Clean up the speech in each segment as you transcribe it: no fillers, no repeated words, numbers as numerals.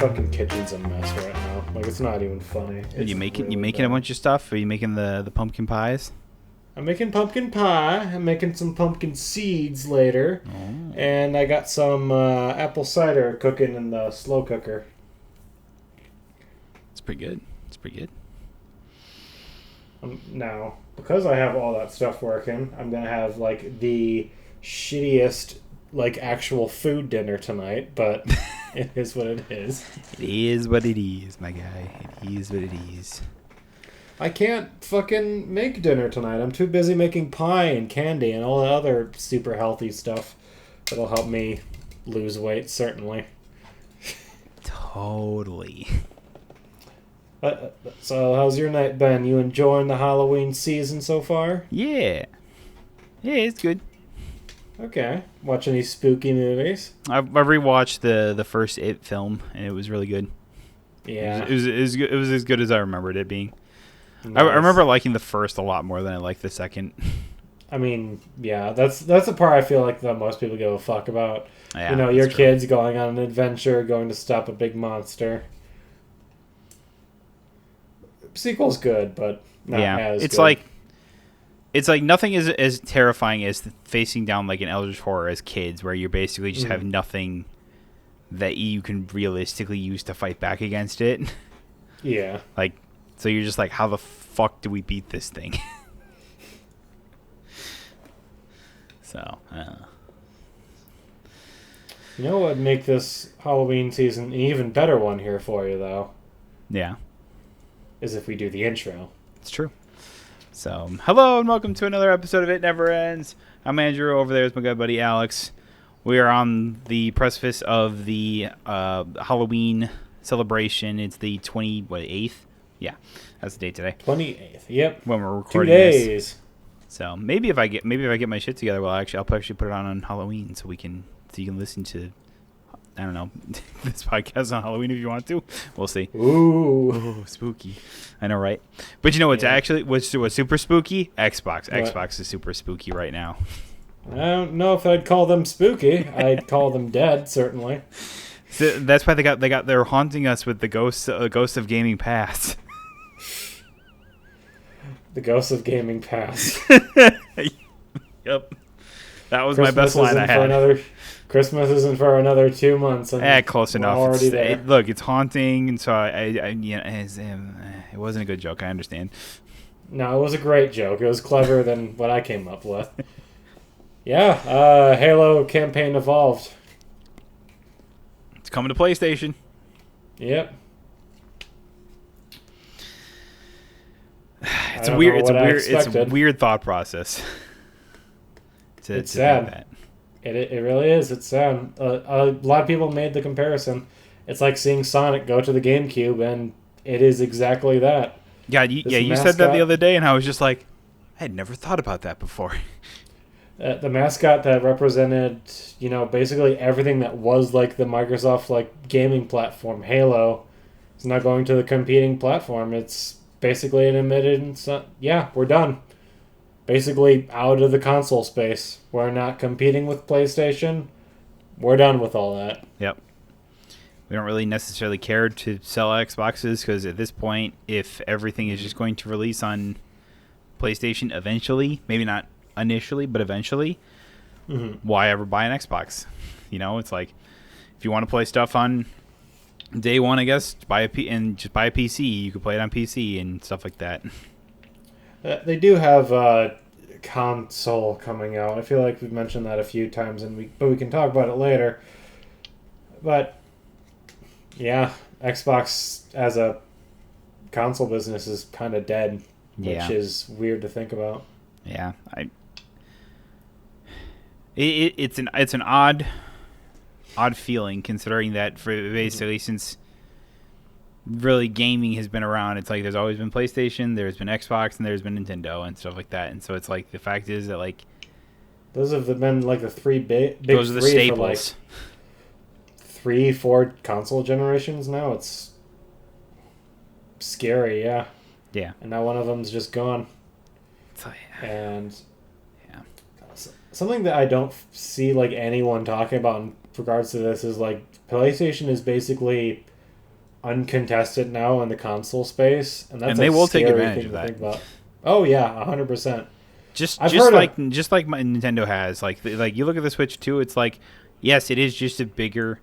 fucking kitchen's a mess right now. Like, it's not even funny. Are you making really a bunch of stuff? Are you making the pumpkin pies? I'm making pumpkin pie. I'm making some pumpkin seeds later. Oh. And I got some apple cider cooking in the slow cooker. It's pretty good. It's pretty good. Now, because I have all that stuff working, I'm going to have, like, the shittiest, like, actual food dinner tonight. But it is what it is. It is what it is, my guy. It is what it is. I can't fucking make dinner tonight. I'm too busy making pie and candy and all the other super healthy stuff that'll help me lose weight, certainly. Totally. So, how's your night been? You enjoying the Halloween season so far? Yeah. Yeah, it's good. Okay. Watch any spooky movies? I rewatched the first It film, and it was really good. Yeah. It was as good as I remembered it being. Nice. I remember liking the first a lot more than I liked the second. I mean, yeah, that's the part I feel like that most people give a fuck about. Yeah, you know, your true. kids going on an adventure, going to stop a big monster. Sequel's good, but not as it's good. it's like nothing is as terrifying as facing down like an eldritch horror as kids, where you basically just have nothing that you can realistically use to fight back against it. Yeah. Like, so you're just like, how the fuck do we beat this thing? So, You know what would make this Halloween season an even better one here for you, though? yeah, Is if we do the intro. it's true. So, hello and welcome to another episode of It Never Ends. I'm Andrew. Over there is my good buddy Alex. We are on the precipice of the Halloween celebration. It's the 8th? Yeah, that's the date today 28th. Yep. when we're 2 recording this. days. So maybe if I get my shit together, well, I'll actually put it on Halloween so you can listen to, I don't know, this podcast on Halloween if you want to. We'll see. Ooh. Spooky. I know, right? But you know what's actually what's super spooky? Xbox. What? Xbox is super spooky right now. I don't know if I'd call them spooky. I'd call them dead, certainly. So that's why they're haunting us with the ghost of gaming past. The ghosts of gaming past. Yep. That was my best line I had. Christmas isn't for another 2 months. And Close enough. already there. Look, it's haunting, and so it wasn't a good joke. I understand. No, it was a great joke. It was cleverer than what I came up with. Yeah, Halo campaign evolved. It's coming to PlayStation. Yep. It's a weird thought process. It's sad. It really is. It's sad. A lot of people made the comparison. It's like seeing Sonic go to the GameCube, and it is exactly that. Yeah, you said that the other day, and I was just like, I had never thought about that before. The mascot that represented, basically everything that was like the Microsoft gaming platform, Halo, is now going to the competing platform. It's basically an admittance. Yeah, we're done. Basically out of the console space. We're not competing with PlayStation. We're done with all that. Yep. We don't really necessarily care to sell Xboxes because at this point, if everything is just going to release on PlayStation eventually, maybe not initially, but eventually, why ever buy an Xbox? It's like, if you want to play stuff on day one, I guess, just buy a PC. You can play it on PC and stuff like that. They do have a console coming out. I feel like we've mentioned that a few times, but we can talk about it later. But yeah, Xbox as a console business is kind of dead, which is weird to think about. Yeah, it's an odd feeling considering that for basically since really gaming has been around, it's like there's always been PlayStation, there's been Xbox, and there's been Nintendo and stuff like that. And so it's like the fact is that like those have been like the three big those are the three staples. For like 3-4 console generations now. It's scary, yeah. Yeah. And now one of them's just gone. So, and something that I don't see like anyone talking about in regards to this is like PlayStation is basically uncontested now in the console space, and that's And a they will take scary advantage thing of to that. think about. Oh yeah, 100%. Just I've just heard of. like just like Nintendo has, like you look at the Switch 2, it's like, yes, it is just a bigger,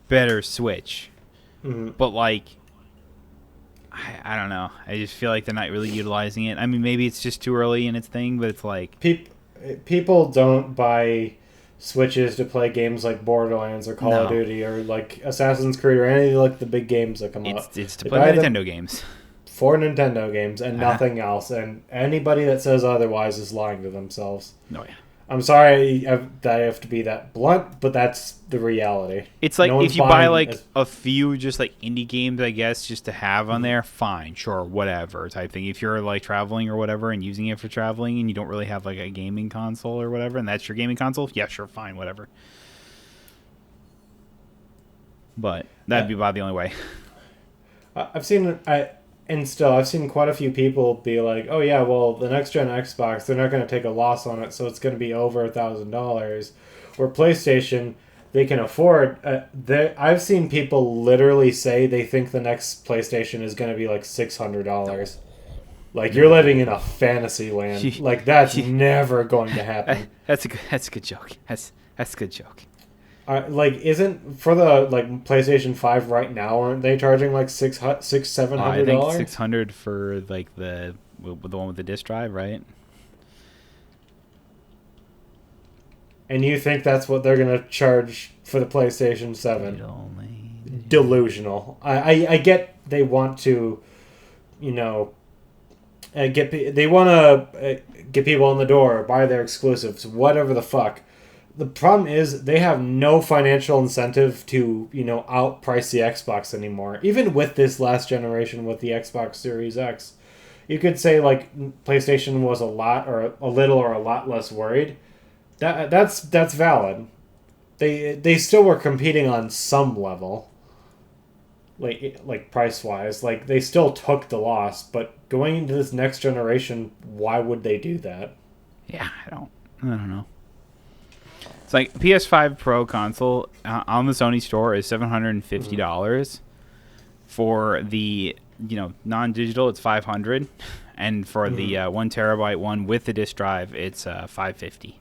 better Switch, Mhm. but like I don't know. I just feel like they're not really utilizing it. I mean, maybe it's just too early in its thing, but it's like People don't buy Switches to play games like Borderlands or Call of no, Duty or like Assassin's Creed or any of like the big games that come out. it's to They play buy my them Nintendo games. for Nintendo games and Uh-huh. nothing else. And anybody that says otherwise is lying to themselves. Oh yeah. I'm sorry that I have to be that blunt, but that's the reality. It's like No one's if you buy buying like as a few just like indie games, I guess, just to have on Mhm. there, fine, sure, whatever type thing. If you're like traveling or whatever and using it for traveling and you don't really have like a gaming console or whatever, and that's your gaming console, yeah, sure, fine, whatever. But that'd Yeah. be about the only way. I've seen I've seen quite a few people be like, "Oh yeah, well the next gen Xbox, they're not going to take a loss on it, so it's going to be over $1,000." Or PlayStation, they can afford. I've seen people literally say they think the next PlayStation is going to be like $600. Like you're living in a fantasy land. Like that's never going to happen. That's a good joke. That's a good joke. Like isn't for the like PlayStation 5 right now? Aren't they charging like seven I hundred think dollars? 600 for like the one with the disc drive, right? And you think that's what they're gonna charge for the PlayStation 7? Digital, Delusional. I get they want to, you know, they want to get people in the door, buy their exclusives, whatever the fuck. The problem is they have no financial incentive to, outprice the Xbox anymore. Even with this last generation with the Xbox Series X, you could say like PlayStation was a lot or a little or a lot less worried. That's valid. They still were competing on some level, like price wise. Like they still took the loss, but going into this next generation, why would they do that? Yeah, I don't know. It's like PS5 Pro console on the Sony store is $750. For the non-digital, it's $500, and for the 1 terabyte one with the disc drive, it's $550.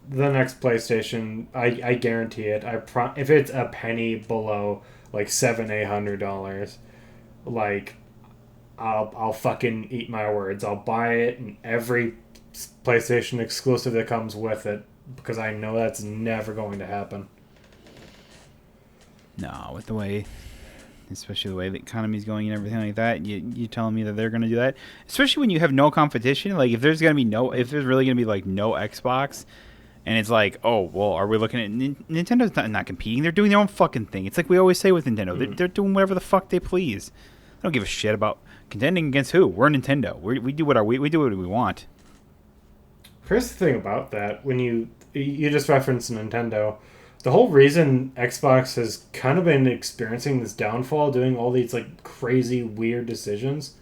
The next PlayStation, I guarantee it. If it's a penny below like $700-800, like I'll fucking eat my words. I'll buy it and every PlayStation exclusive that comes with it because I know that's never going to happen. No, with the way, especially the way the economy's going and everything like that, you telling me that they're going to do that? Especially when you have no competition. Like if there's really going to be like no Xbox, and it's like, oh well, are we looking at Nintendo's not competing? They're doing their own fucking thing. It's like we always say with Nintendo, they're doing whatever the fuck they please. I don't give a shit about contending against who. We're Nintendo. We do what we do what we want. Here's the thing about that: when you just referenced Nintendo, the whole reason Xbox has kind of been experiencing this downfall, doing all these like crazy weird decisions,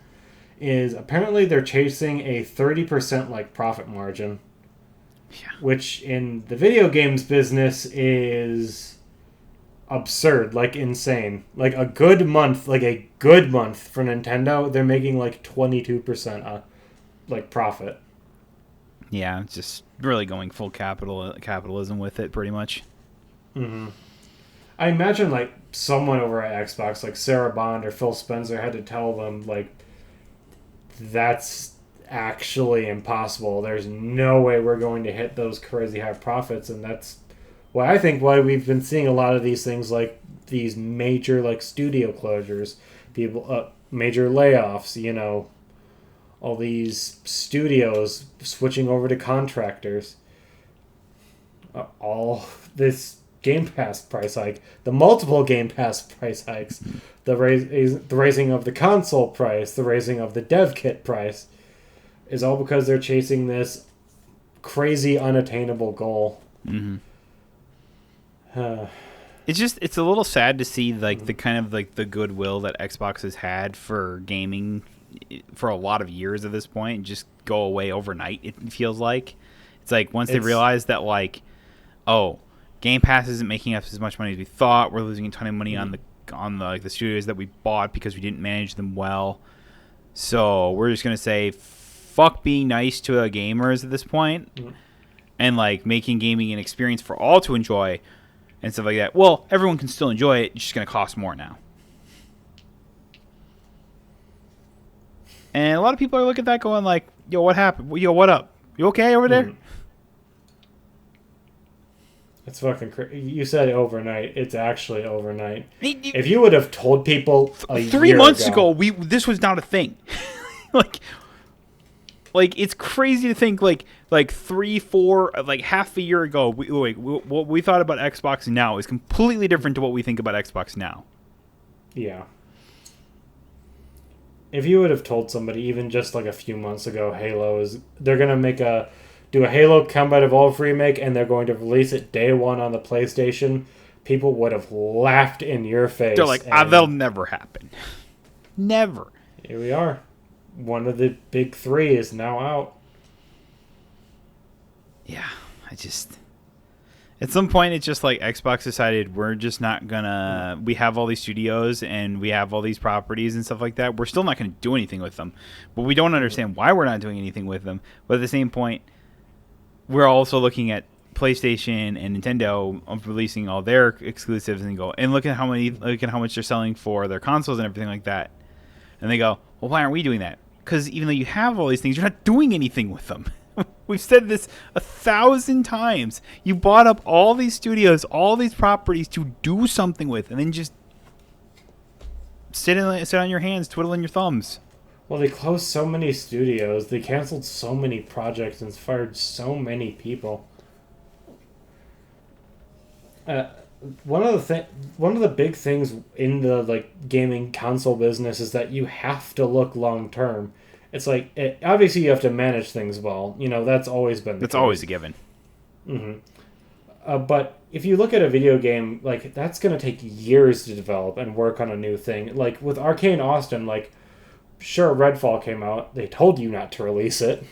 is apparently they're chasing a 30% like profit margin. Yeah. Which in the video games business is absurd, like insane. Like a good month for Nintendo, they're making like 22% like profit. Yeah, it's just really going full capitalism with it, pretty much. Mm-hmm. I imagine like someone over at Xbox, like Sarah Bond or Phil Spencer, had to tell them like that's actually impossible. There's no way we're going to hit those crazy high profits, and that's why we've been seeing a lot of these things like these major like studio closures, major layoffs. All these studios switching over to contractors. All this Game Pass price hike, the multiple Game Pass price hikes, the raising of the console price, the raising of the dev kit price, is all because they're chasing this crazy unattainable goal. Mm-hmm. It's a little sad to see like the kind of like the goodwill that Xbox has had for gaming for a lot of years at this point just go away overnight. It feels like it's like once they realize that like, oh, Game Pass isn't making us as much money as we thought. We're losing a ton of money on the like the studios that we bought because we didn't manage them well. So we're just gonna say, fuck being nice to the gamers at this point, and like making gaming an experience for all to enjoy and stuff like that. Well, everyone can still enjoy it. It's just gonna cost more now. And a lot of people are looking at that going like, yo, what happened? Yo, what up? You okay over there? It's fucking crazy. You said overnight. It's actually overnight. If you would have told people 3 months ago, this was not a thing. like it's crazy to think like 3, 4, like half a year ago, what we thought about Xbox now is completely different to what we think about Xbox now. Yeah. If you would have told somebody even just like a few months ago, they're gonna do a Halo Combat Evolved remake and they're going to release it day one on the PlayStation, people would have laughed in your face. They're like, that'll never happen. Never. Here we are. One of the big three is now out. Yeah, at some point, it's just like Xbox decided we're just not gonna. We have all these studios and we have all these properties and stuff like that. We're still not gonna do anything with them, but we don't understand why we're not doing anything with them. But at the same point, we're also looking at PlayStation and Nintendo of releasing all their exclusives and look at how much they're selling for their consoles and everything like that. And they go, well, why aren't we doing that? Because even though you have all these things, you're not doing anything with them. We've said this 1,000 times. You bought up all these studios, all these properties to do something with, and then just sit on your hands, twiddling your thumbs. Well, they closed so many studios, they canceled so many projects, and fired so many people. One of the big things in the gaming console business is that you have to look long term. It's like obviously you have to manage things well. That's always been the case. Always a given. Mm-hmm. But if you look at a video game, that's going to take years to develop and work on a new thing. Like with Arcane Austin, sure, Redfall came out. They told you not to release it,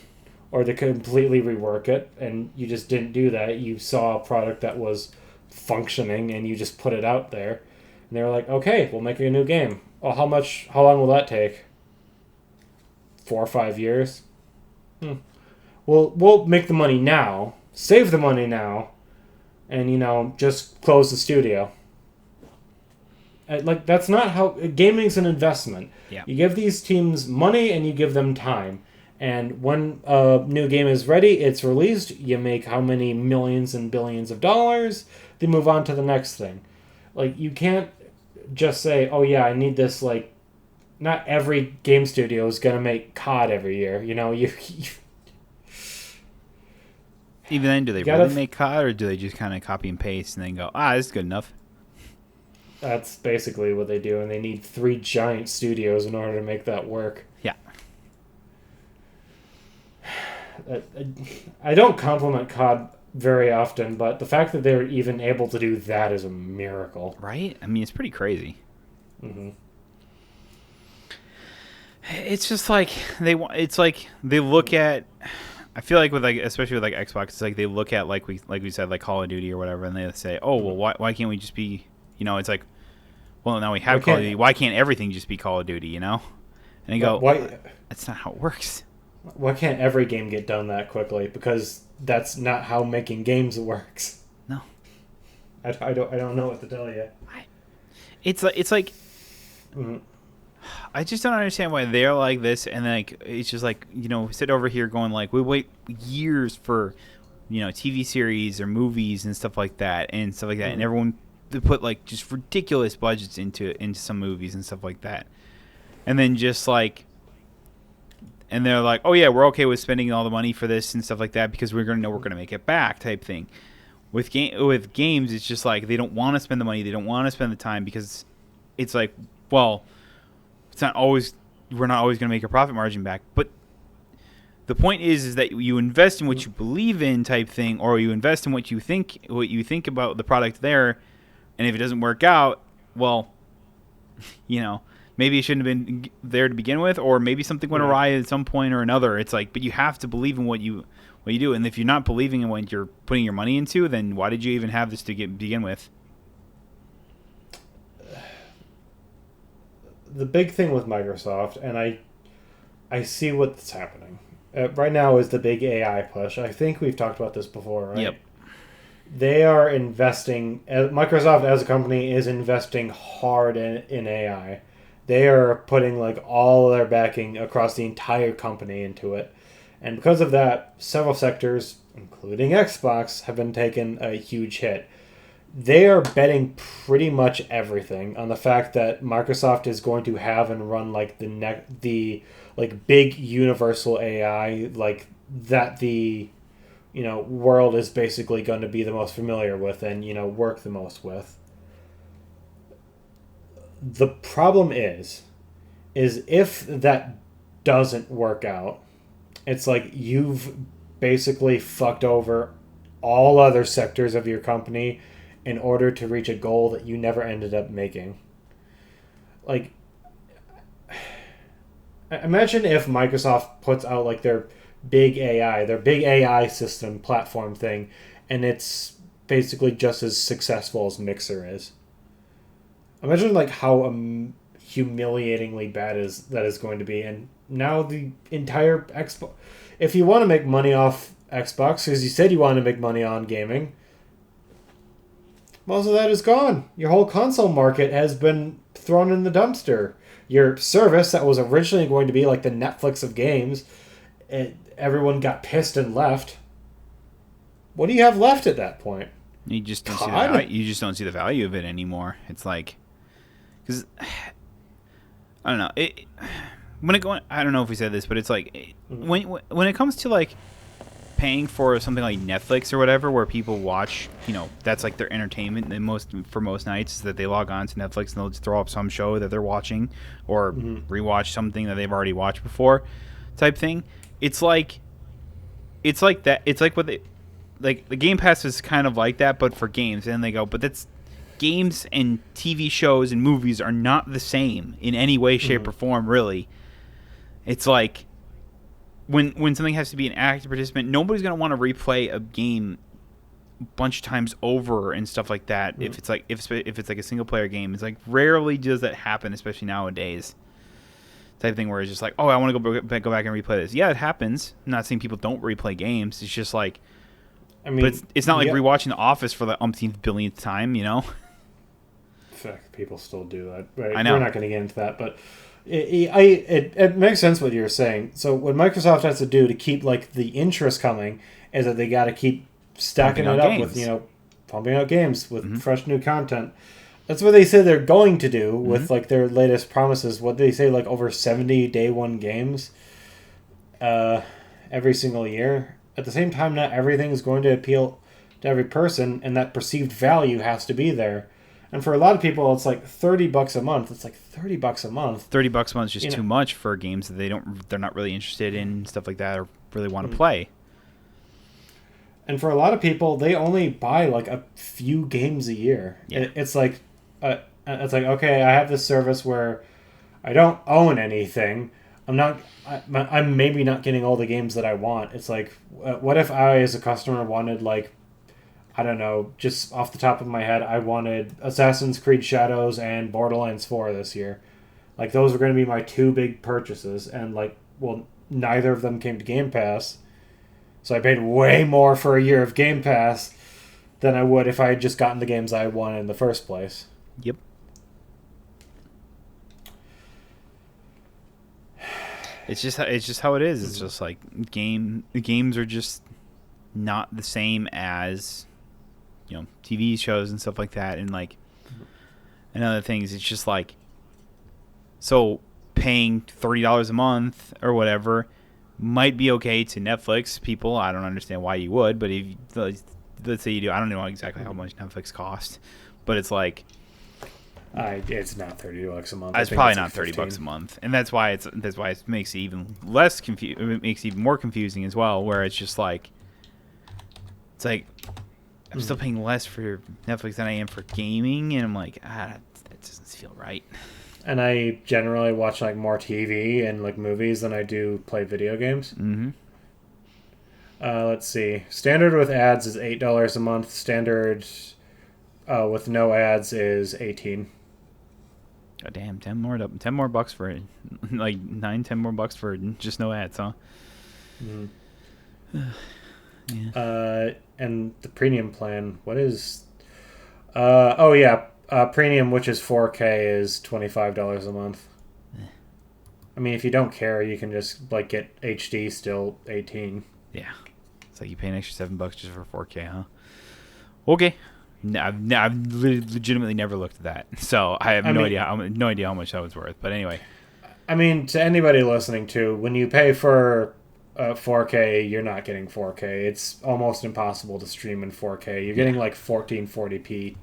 or they completely rework it, and you just didn't do that. You saw a product that was functioning, and you just put it out there. And they were like, okay, we'll make a new game. Well, how long will that take? 4 or 5 years? We'll make the money now, save the money now, and, just close the studio. That's not how... Gaming's an investment. Yeah. You give these teams money and you give them time. And when a new game is ready, it's released, you make how many millions and billions of dollars, they move on to the next thing. You can't just say, oh yeah, I need this, not every game studio is going to make COD every year. Even then, do they really make COD, or do they just kind of copy and paste and then go, this is good enough? That's basically what they do, and they need 3 giant studios in order to make that work. Yeah. I don't compliment COD very often, but the fact that they're even able to do that is a miracle. Right? I mean, it's pretty crazy. Mm-hmm. It's just they look at. I feel like especially with Xbox, it's they look at we said Call of Duty or whatever, and they say, oh well, why can't we just be, it's well, now we have Call of Duty, why can't everything just be Call of Duty, And they go, why? That's not how it works. Why can't every game get done that quickly? Because that's not how making games works. No, I don't know what to tell you. It's like. Mm-hmm. I just don't understand why they're like this, and it's just sit over here going we wait years for, TV series or movies and stuff like that, Mm-hmm. and everyone they put just ridiculous budgets into some movies and stuff like that, and then and they're like, oh yeah, we're okay with spending all the money for this and stuff like that because we're gonna know we're gonna make it back type thing. With games, it's just they don't want to spend the money, they don't want to spend the time because it's well. It's not always. We're not always going to make a profit margin back, but the point is that you invest in what you believe in, type thing, or you invest in what you think about the product there, and if it doesn't work out, well, maybe it shouldn't have been there to begin with, or maybe something went awry at some point or another. It's like, but you have to believe in what you do, and if you're not believing in what you're putting your money into, then why did you even have this to begin with? The big thing with Microsoft, and I see what's happening right now, is the big AI push. I think we've talked about this before, right? Yep. They are investing. Microsoft as a company is investing hard in AI. They are putting like all their backing across the entire company into it, and because of that, several sectors, including Xbox, have been taking a huge hit. They are betting pretty much everything on the fact that Microsoft is going to have and run like the like big universal AI, like that the world is basically going to be the most familiar with and work the most with. The problem is if that doesn't work out, it's like you've basically fucked over all other sectors of your company in order to reach a goal that you never ended up making. Like, imagine if Microsoft puts out like their big AI system platform thing, and it's basically just as successful as Mixer is. Imagine like how humiliatingly bad that is going to be. And now the entire Xbox, if you want to make money off Xbox, because you said you want to make money on gaming, most of that is gone. Your whole console market has been thrown in the dumpster. Your service that was originally going to be like the Netflix of games, everyone got pissed and left. What do you have left at that point? You just don't see the value. You just don't see the value of it anymore. It's like, because I don't know. I don't know if we said this, but it's like when it comes to like paying for something like Netflix or whatever, where people watch, that's like their entertainment. And for most nights is that they log on to Netflix and they'll just throw up some show that they're watching or rewatch something that they've already watched before, type thing. It's like that. It's like what they like. The Game Pass is kind of like that, but for games. And they go, but that's games and TV shows and movies are not the same in any way, shape, or form. Really, it's like. When something has to be an active participant, nobody's gonna want to replay a game a bunch of times over and stuff like that. If it's like if it's like a single player game, it's like rarely does that happen, especially nowadays. Type of thing where it's just like, oh, I want to go back and replay this. Yeah, it happens. I'm not saying people don't replay games. It's just like, but it's not like rewatching The Office for the umpteenth billionth time, Fuck, people still do that. Right? I know. We're not going to get into that, but. It makes sense what you're saying. So what Microsoft has to do to keep like the interest coming is that they got to keep stacking it up with pumping out games with fresh new content. That's what they say they're going to do with like their latest promises. What they say, like over 70 day one games every single year. At the same time, not everything is going to appeal to every person, and that perceived value has to be there. And for a lot of people, it's like $30 a month. It's like $30 a month. $30 a month is just too much for games that they're not really interested in, stuff like that, or really want to play. And for a lot of people, they only buy like a few games a year. Yeah. It's like, okay, I have this service where I don't own anything. I'm maybe not getting all the games that I want. It's like, what if I, as a customer, wanted like, I don't know, just off the top of my head, I wanted Assassin's Creed Shadows and Borderlands 4 this year. Like, those were going to be my two big purchases, and like, well, neither of them came to Game Pass. So I paid way more for a year of Game Pass than I would if I had just gotten the games I wanted in the first place. Yep. It's just how it is. It's just like games are just not the same as TV shows and stuff like that, and like and other things. It's just like, so paying $30 a month or whatever might be okay to Netflix people. I don't understand why you would, but if let's say you do, I don't know exactly how much Netflix costs, but it's like it's not $30 a month. It's probably not $30 a month, and that's why it makes it even less it makes it even more confusing as well. Where it's just like, it's like, I'm still paying less for Netflix than I am for gaming, and I'm like, that doesn't feel right. And I generally watch like more TV and like movies than I do play video games. Mm-hmm. Let's see. Standard with ads is $8 a month. Standard with no ads is 18. Oh, damn, 10 more bucks for it. Like 10 more bucks for just no ads, huh? Mm. Yeah. And the premium plan, what is? Oh yeah, premium, which is 4K, is $25 a month. I mean, if you don't care, you can just like get HD still 18. Yeah. It's like you pay an extra $7 just for 4K, huh? Okay. No, I've legitimately never looked at that, so I have no idea how much that was worth. But anyway, I mean, to anybody listening to, when you pay for 4K, you're not getting 4K. It's almost impossible to stream in 4K. You're getting like 1440p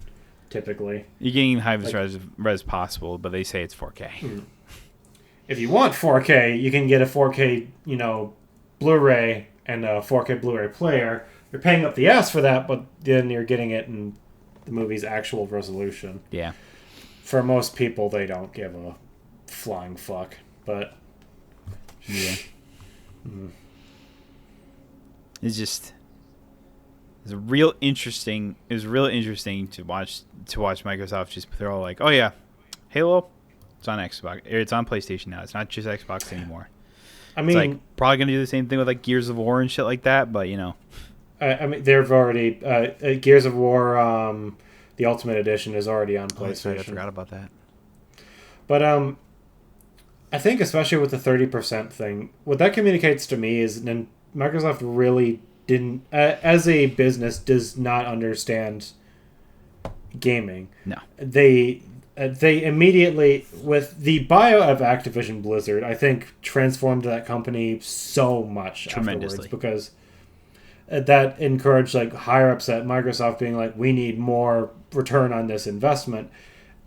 typically. you're getting the highest res possible, but they say it's 4K. If you want 4K, you can get a 4K, Blu-ray and a 4K Blu-ray player. You're paying up the ass for that, but then you're getting it in the movie's actual resolution. Yeah. For most people, they don't give a flying fuck, but yeah. It's real interesting. It was real interesting to watch Microsoft just they're all like, oh yeah, Halo, it's on Xbox. It's on PlayStation now. It's not just Xbox anymore. I mean, it's like probably gonna do the same thing with like Gears of War and shit like that, but I mean, they've already Gears of War, the Ultimate Edition is already on PlayStation. Oh, that's right, I forgot about that. But I think especially with the 30% thing, what that communicates to me is Microsoft really didn't, as a business, does not understand gaming. No, they immediately, with the bio of Activision Blizzard, I think transformed that company so much afterwards, because that encouraged like higher ups at Microsoft being like, we need more return on this investment.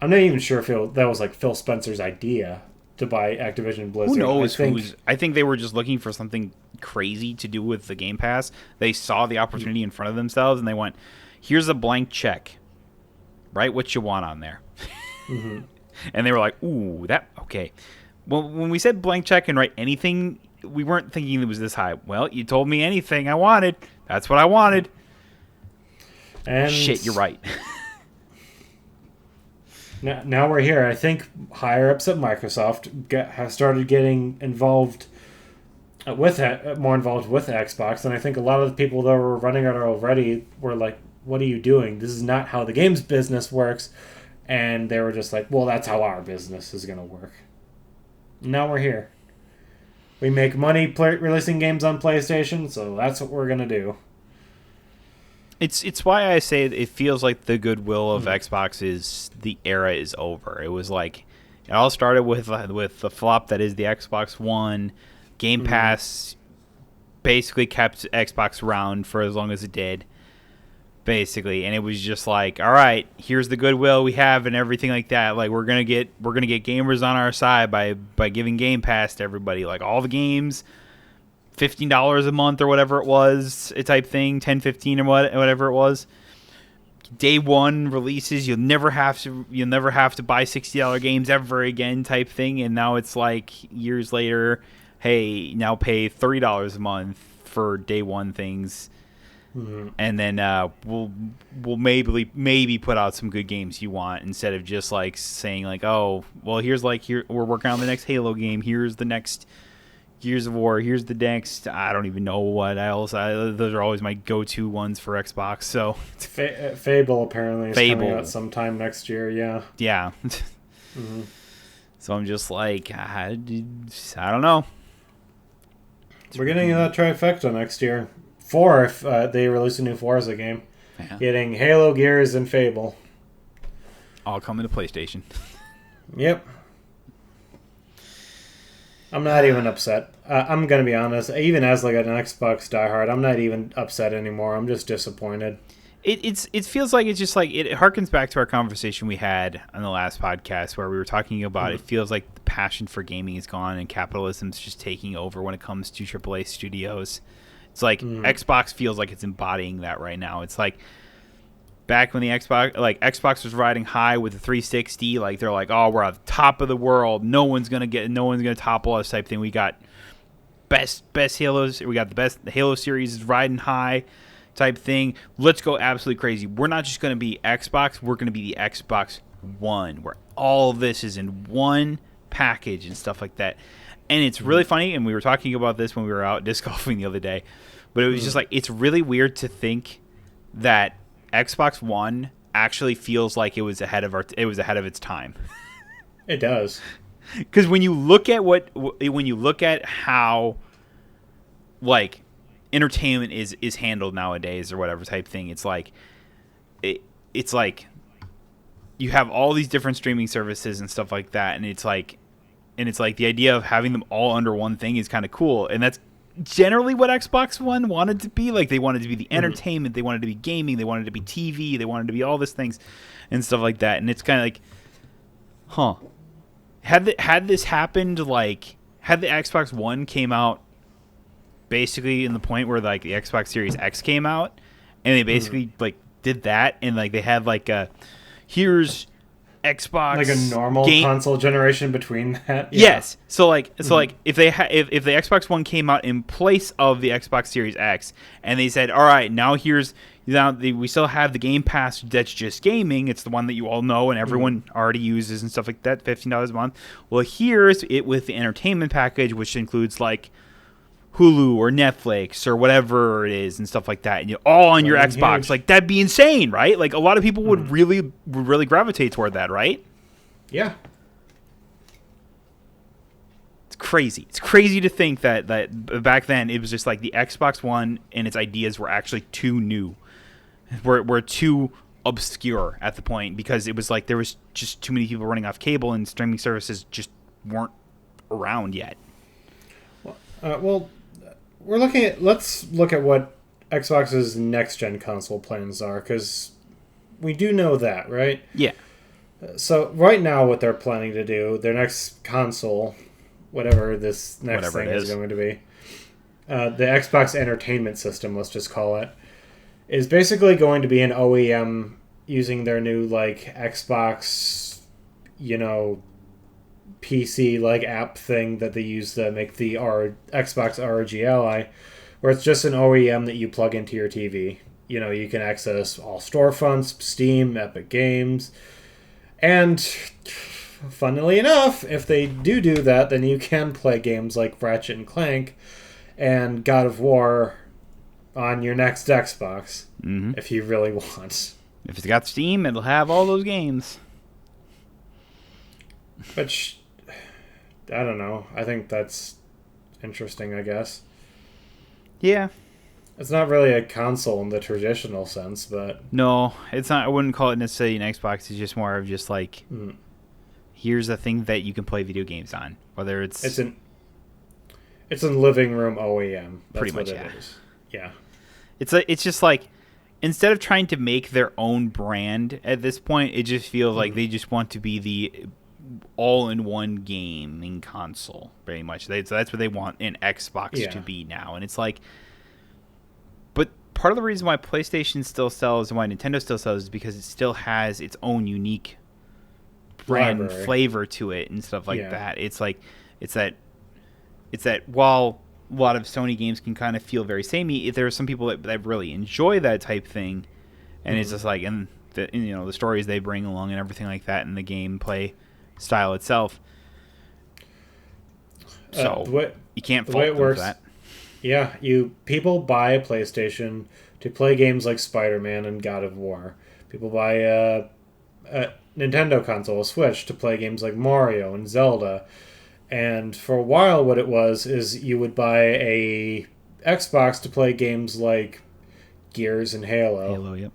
I'm not even sure if that was like Phil Spencer's idea to buy Activision Blizzard. Who knows? I think they were just looking for something crazy to do with the Game Pass. They saw the opportunity in front of themselves and they went, here's a blank check. Write what you want on there. Mm-hmm. And they were like, ooh, okay. Well, when we said blank check and write anything, we weren't thinking it was this high. Well, you told me anything I wanted. That's what I wanted. And shit, you're right. Now we're here. I think higher ups at Microsoft have started getting involved more involved with Xbox, and I think a lot of the people that were running it already were like, "What are you doing? This is not how the games business works." And they were just like, "Well, that's how our business is going to work." Now we're here. We make money releasing games on PlayStation, so that's what we're going to do. It's why I say it feels like the goodwill of Xbox is the era is over. It was like it all started with the flop that is the Xbox One. Game Pass basically kept Xbox around for as long as it did, basically, and it was just like, all right, here's the goodwill we have and everything like that. Like we're gonna get gamers on our side by giving Game Pass to everybody, like all the games. $15 a month or whatever it was, a type thing, 10, 15 or whatever it was. Day one releases, you'll never have to buy $60 games ever again, type thing. And now it's like years later, hey, now pay $30 a month for day one things, and then we'll maybe put out some good games you want, instead of just like saying like, oh, well, here we're working on the next Halo game, here's the next Gears of War, here's the next, I don't even know what else. Those are always my go-to ones for Xbox. So Fable apparently is coming out sometime next year. Yeah. So I'm just like, I don't know. We're getting a trifecta next year. 4 if they release a new Forza game. Yeah. Getting Halo, Gears, and Fable. All coming to PlayStation. Yep. I'm not even upset. I'm going to be honest. Even as like an Xbox diehard, I'm not even upset anymore. I'm just disappointed. It feels like it's just like it harkens back to our conversation we had on the last podcast where we were talking about it feels like the passion for gaming is gone and capitalism's just taking over when it comes to AAA studios. It's like Xbox feels like it's embodying that right now. It's like back when the Xbox was riding high with the 360, like they're like, oh, we're on the top of the world. No one's gonna topple us type thing. We got best Halos. We got the Halo series is riding high type thing. Let's go absolutely crazy. We're not just gonna be Xbox. We're gonna be the Xbox One, where all of this is in one package and stuff like that. And it's really funny. And we were talking about this when we were out disc golfing the other day. But it was just like, it's really weird to think that Xbox One actually feels like it was ahead of its time. It does. Because when you look at how like entertainment is handled nowadays or whatever type thing, it's like you have all these different streaming services and stuff like that, and it's like the idea of having them all under one thing is kind of cool, and that's generally what Xbox One wanted to be. Like, they wanted to be the entertainment, they wanted to be gaming, they wanted to be TV, they wanted to be all these things and stuff like that. And it's kind of like, had this happened, like had the Xbox One came out basically in the point where like the Xbox Series X came out, and they basically like did that, and like they had like here's Xbox, like a normal console generation between that. Yeah. Yes. So like if the Xbox One came out in place of the Xbox Series X, and they said, all right, now we still have the Game Pass that's just gaming. It's the one that you all know and everyone already uses and stuff like that, $15 a month. Well, here's it with the entertainment package, which includes like Hulu or Netflix or whatever it is and stuff like that, and all on your Xbox. Huge. Like, that'd be insane, right? Like, a lot of people would really gravitate toward that, right? Yeah. It's crazy. It's crazy to think that back then it was just like the Xbox One and its ideas were actually too new. Were too obscure at the point, because it was like there was just too many people running off cable and streaming services just weren't around yet. Let's look at what Xbox's next-gen console plans are, because we do know that, right? Yeah. So right now what they're planning to do, their next console, whatever this next thing is going to be, the Xbox Entertainment System, let's just call it, is basically going to be an OEM using their new like Xbox, PC like app thing that they use to make the Xbox ROG Ally, where it's just an OEM that you plug into your TV. You can access all storefronts, Steam, Epic Games, and funnily enough, if they do that, then you can play games like Ratchet and Clank and God of War on your next Xbox, if you really want. If it's got Steam, it'll have all those games. Which, I don't know. I think that's interesting, I guess. Yeah. It's not really a console in the traditional sense, but... No, it's not. I wouldn't call it necessarily an Xbox. It's just more of just like, here's a thing that you can play video games on. Whether it's... It's a living room OEM. That's pretty much, what it is. Yeah. It's just like, instead of trying to make their own brand at this point, it just feels like they just want to be the all-in-one gaming console, pretty much. So that's what they want an Xbox to be now. And it's like... But part of the reason why PlayStation still sells and why Nintendo still sells is because it still has its own unique brand and flavor to it and stuff like that. It's like... It's that while a lot of Sony games can kind of feel very samey, there are some people that really enjoy that type thing, and it's just like, and the stories they bring along and everything like that, and the gameplay style itself. So you can't fault them for that. Yeah, people buy a PlayStation to play games like Spider-Man and God of War. People buy a Nintendo console, a Switch, to play games like Mario and Zelda. And for a while, what it was is you would buy a Xbox to play games like Gears and Halo. Halo, yep.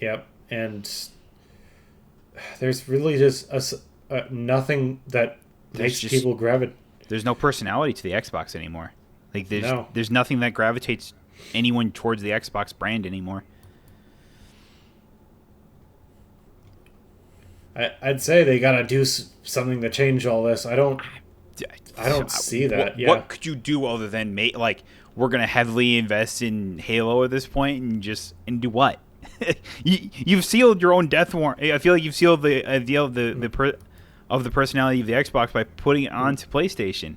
Yep. And there's really just nothing that makes people gravitate. There's no personality to the Xbox anymore. Like there's nothing that gravitates anyone towards the Xbox brand anymore. I'd say they gotta do something to change all this. I don't see that. What could you do other than we're gonna heavily invest in Halo at this point and do what? You've sealed your own death warrant. I feel like you've sealed the idea of the personality of the Xbox by putting it onto PlayStation.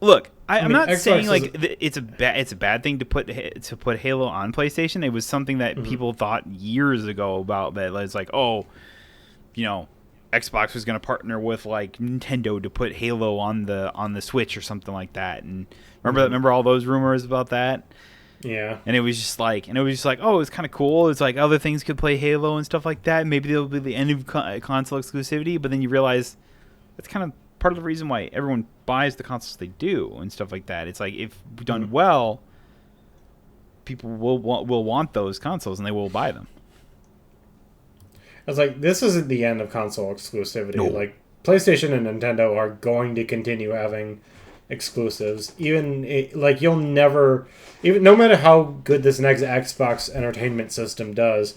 Look, I'm mean, not Xbox saying like is, it's a bad thing to put Halo on PlayStation. It was something that people thought years ago about, that it's like, oh, Xbox was going to partner with like Nintendo to put Halo on the Switch or something like that. And remember all those rumors about that? yeah. And it was just like, oh, it's kind of cool. It's like other things could play Halo and stuff like that. Maybe there'll be the end of console exclusivity. But then you realize that's kind of part of the reason why everyone buys the consoles they do and stuff like that. It's like, if done well, people will want those consoles and they will buy them. It's like, this isn't the end of console exclusivity. No. Like, PlayStation and Nintendo are going to continue having exclusives. You'll never, even no matter how good this next Xbox entertainment system does,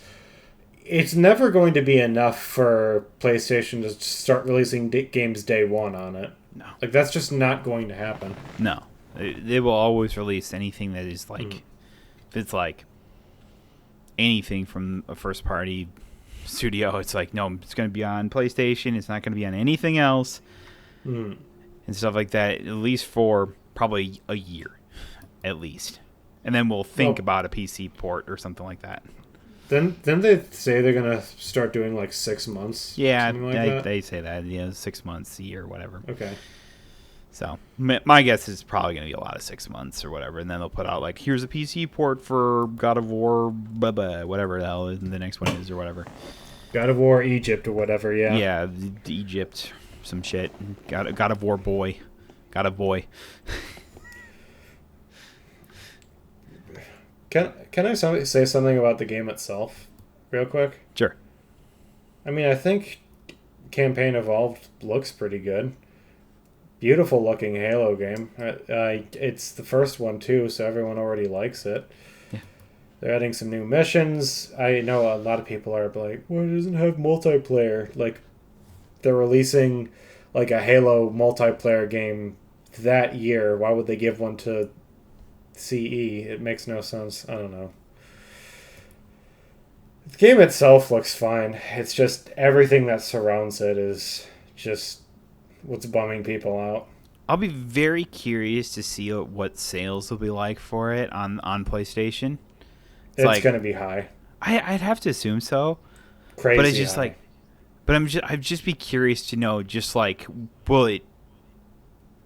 it's never going to be enough for PlayStation to start releasing games day one on it. No. Like, that's just not going to happen. No. They will always release anything that is like, if it's like anything from a first party studio, it's like, no, it's going to be on PlayStation. It's not going to be on anything else. And stuff like that, at least for probably a year, at least. And then we'll think about a PC port or something like that. Then they say they're going to start doing like 6 months? Yeah, like they say that, 6 months, a year, whatever. Okay. So my guess is probably going to be a lot of 6 months or whatever. And then they'll put out like, here's a PC port for God of War, whatever the hell the next one is or whatever. God of War Egypt or whatever, yeah. Yeah, Egypt, some shit. God of War boy. God of boy. Can I say something about the game itself real quick? Sure. I mean, I think Campaign Evolved looks pretty good. Beautiful looking Halo game. It's the first one too, so everyone already likes it. Yeah. They're adding some new missions. I know a lot of people are like, well, it doesn't have multiplayer. Like, they're releasing like a Halo multiplayer game that year. Why would they give one to CE? It makes no sense. I don't know. The game itself looks fine. It's just everything that surrounds it is just what's bumming people out. I'll be very curious to see what sales will be like for it on PlayStation. It's like, going to be high. I'd have to assume so. Crazy but it's just high. like, but I'd just be curious to know, just like, will it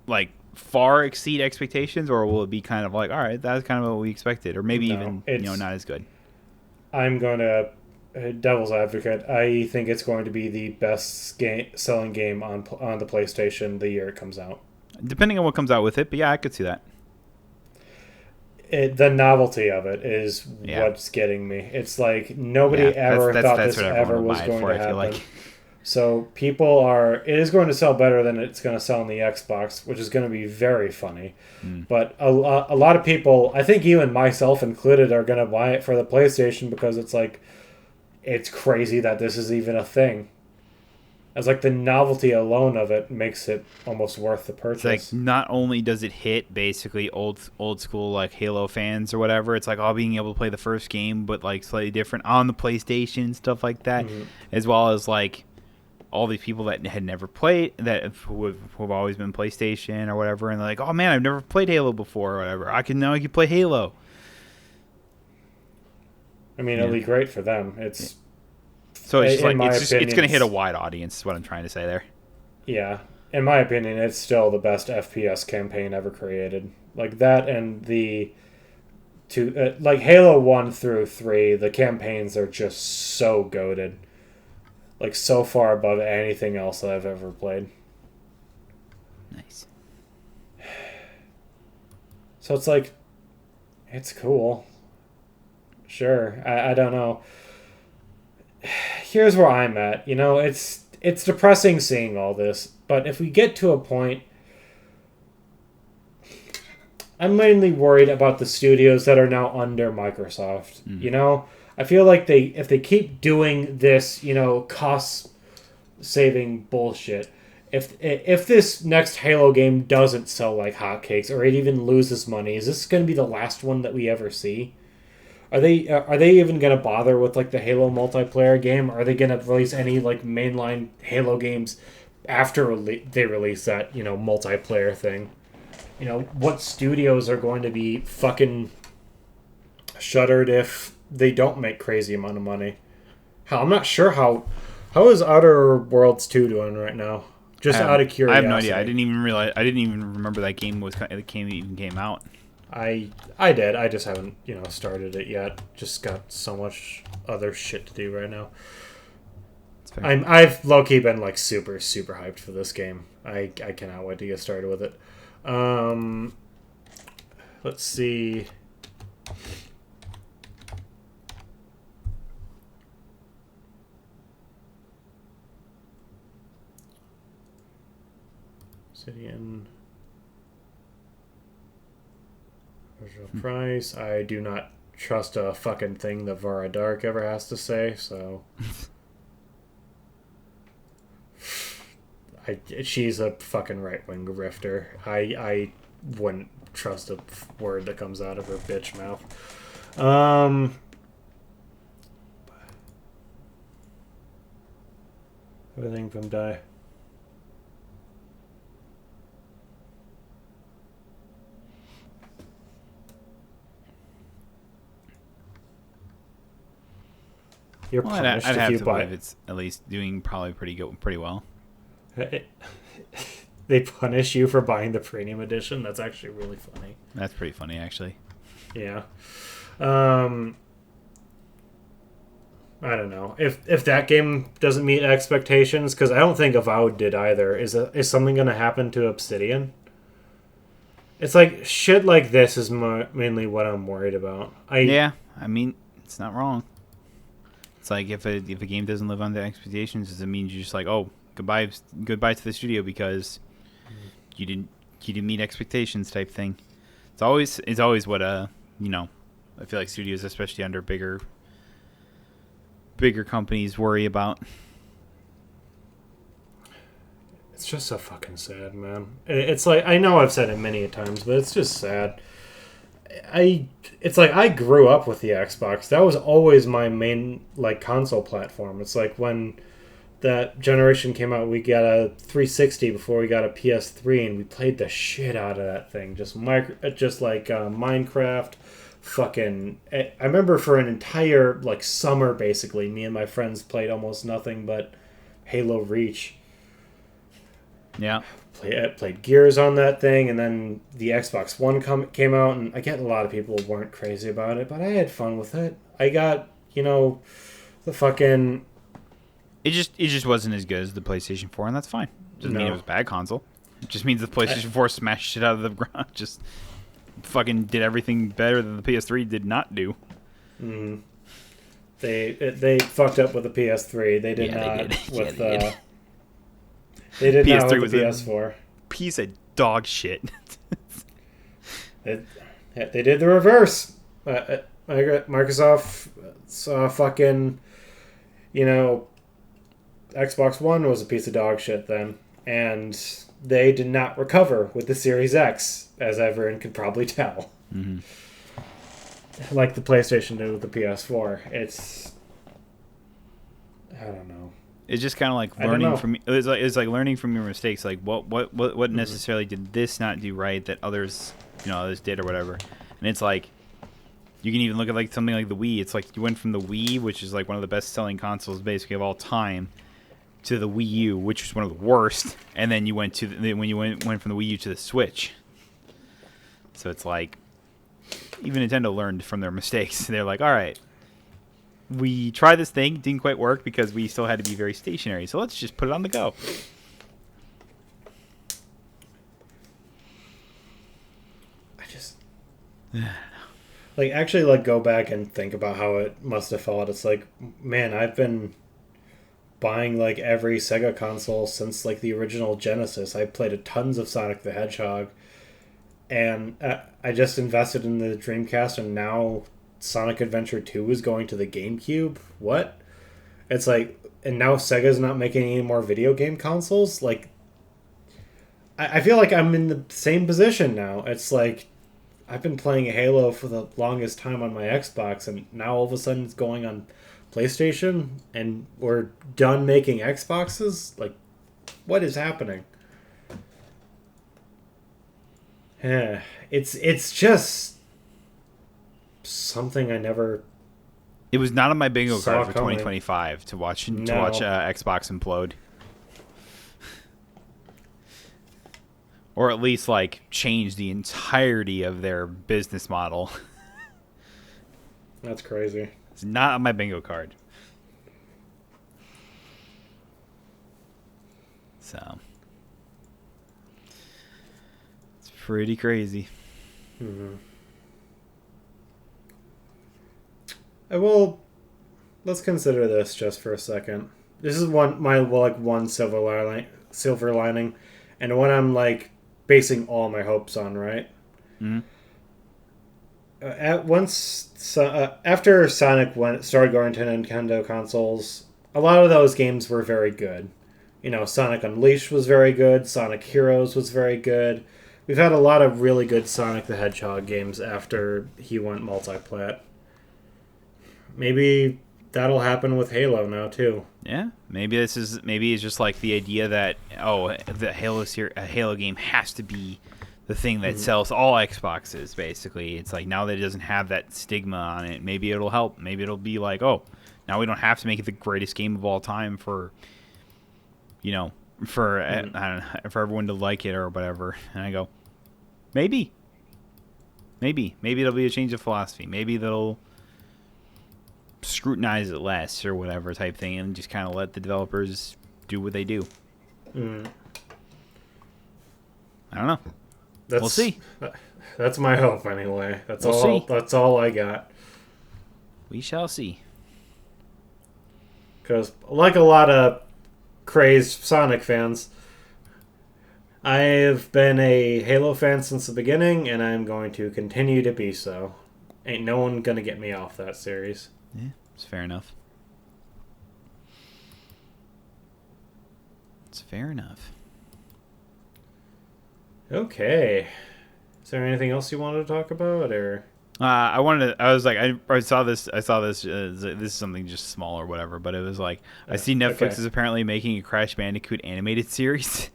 like far exceed expectations, or will it be kind of like, all right, that's kind of what we expected, or maybe even not as good? I'm going to devil's advocate. I think it's going to be the best selling game on the PlayStation the year it comes out. Depending on what comes out with it, but yeah, I could see that. The novelty of it is what's getting me. It's like nobody ever thought this ever was going to happen. Like. So it is going to sell better than it's going to sell on the Xbox, which is going to be very funny. But a lot of people, I think even myself included, are going to buy it for the PlayStation because it's like, it's crazy that this is even a thing. It's like the novelty alone of it makes it almost worth the purchase. It's like, not only does it hit basically old school like Halo fans or whatever, it's like all being able to play the first game but like slightly different on the PlayStation, stuff like that, as well as like all these people that had never played, who have always been PlayStation or whatever, and they're like, oh man, I've never played Halo before or whatever. I can play Halo. I mean, it'll be great for them. So it's just like it's going to hit a wide audience, is what I'm trying to say there. Yeah. In my opinion, it's still the best FPS campaign ever created. Like that and like Halo 1 through 3, the campaigns are just so goated. Like so far above anything else that I've ever played. Nice. So it's like, it's cool. Sure. I don't know. Here's where I'm at. It's depressing seeing all this, but if we get to a point, I'm mainly worried about the studios that are now under Microsoft. I feel like if they keep doing this, cost saving bullshit, if this next Halo game doesn't sell like hotcakes or it even loses money, is this going to be the last one that we ever see? Are they even gonna bother with like the Halo multiplayer game? Are they gonna release any like mainline Halo games after they release that multiplayer thing? What studios are going to be fucking shuttered if they don't make crazy amount of money? I'm not sure how is Outer Worlds 2 doing right now. Just out of I have curiosity. no idea. I didn't even realize. I didn't even remember that game even came out. I did. I just haven't started it yet. Just got so much other shit to do right now. I've low key been like super super hyped for this game. I cannot wait to get started with it. Let's see. Obsidian. Original price. I do not trust a fucking thing that Vara Dark ever has to say, so. She's a fucking right wing grifter. I wouldn't trust a word that comes out of her bitch mouth. Everything from die. You're punished I'd have if you to buy believe it's at least doing probably pretty well. They punish you for buying the premium edition. That's actually really funny. That's pretty funny, actually. Yeah. I don't know if that game doesn't meet expectations, because I don't think Avowed did either. Is something going to happen to Obsidian? It's like shit like this is mainly what I'm worried about. Yeah, I mean, it's not wrong. It's like if a game doesn't live on the expectations, does it mean you're just like, oh, goodbye to the studio because you didn't meet expectations type thing. It's always what I feel like studios, especially under bigger companies, worry about. It's just so fucking sad, man. It's like, I know I've said it many times, but it's just sad. It's like I grew up with the Xbox. That was always my main like console platform. It's like when that generation came out, we got a 360 before we got a PS3, and we played the shit out of that thing. Just Minecraft. Fucking, I remember for an entire like summer, basically, me and my friends played almost nothing but Halo Reach. Yeah. Played Gears on that thing, and then the Xbox One came out, and I get a lot of people weren't crazy about it, but I had fun with it. I got, the fucking... It just wasn't as good as the PlayStation 4, and that's fine. Doesn't mean it was a bad console. It just means the PlayStation 4 smashed shit out of the ground. Just fucking did everything better than the PS3 did not do. Mm. They fucked up with the PS3. They did not with... They did PS3 not with the PS4. Piece of dog shit. They did the reverse. Microsoft saw fucking, Xbox One was a piece of dog shit then, and they did not recover with the Series X, as everyone could probably tell. Mm-hmm. Like the PlayStation did with the PS4. I don't know. It's just kind of like learning from. It's like learning from your mistakes. Like what necessarily did this not do right that others did or whatever. And it's like you can even look at like something like the Wii. It's like you went from the Wii, which is like one of the best selling consoles basically of all time, to the Wii U, which was one of the worst. And then you went to when you went from the Wii U to the Switch. So it's like even Nintendo learned from their mistakes. They're like, all right. We tried this thing, didn't quite work because we still had to be very stationary. So let's just put it on the go. I just actually go back and think about how it must have felt. It's like, man, I've been buying like every Sega console since like the original Genesis. I played tons of Sonic the Hedgehog, and I just invested in the Dreamcast, and now Sonic Adventure 2 is going to the GameCube. What? It's like, and now Sega's not making any more video game consoles? Like, I feel like I'm in the same position now. It's like, I've been playing Halo for the longest time on my Xbox, and now all of a sudden it's going on PlayStation, and we're done making Xboxes. Like, what is happening? Yeah, it's just something I never It was not on my bingo saw card for coming. 2025 to watch No. Xbox implode, or at least like change the entirety of their business model. That's crazy. It's not on my bingo card. So it's pretty crazy. Mm-hmm. Well, let's consider this just for a second. This is one silver lining, and what I'm like basing all my hopes on, right? Mm-hmm. After Sonic started going to Nintendo consoles, a lot of those games were very good. You know, Sonic Unleashed was very good. Sonic Heroes was very good. We've had a lot of really good Sonic the Hedgehog games after he went multi-plat. Maybe that'll happen with Halo now too. Yeah, maybe it's just like the idea that the Halo game has to be the thing that sells all Xboxes. Basically, it's like now that it doesn't have that stigma on it, maybe it'll help. Maybe it'll be like, oh, now we don't have to make it the greatest game of all time for, I don't know, for everyone to like it or whatever. And I go, maybe it'll be a change of philosophy. Maybe they'll scrutinize it less or whatever type thing, and just kind of let the developers do what they do. I don't know. We'll see. That's my hope anyway. We'll see. That's all I got. We shall see. Because like a lot of crazed Sonic fans, I've been a Halo fan since the beginning, and I'm going to continue to be so. Ain't no one gonna get me off that series. Yeah, it's fair enough. It's fair enough. Okay. Is there anything else you wanted to talk about, or? I saw this. This is something just small or whatever, but it was like I see Netflix is apparently making a Crash Bandicoot animated series.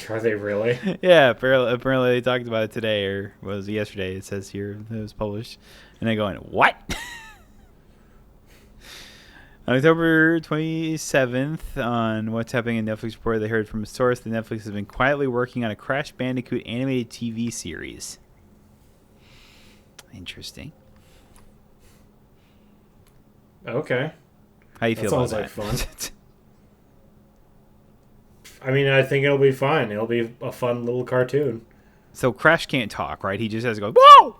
Are they really? Yeah, apparently they talked about it today, or was it yesterday? It says here it was published, and they're going, what? On October 27th, on What's Happening in Netflix report, they heard from a source that Netflix has been quietly working on a Crash Bandicoot animated TV series. Interesting. Okay. How you feel about that? Sounds like fun. I mean, I think it'll be fine. It'll be a fun little cartoon. So Crash can't talk, right? He just has to go, whoa!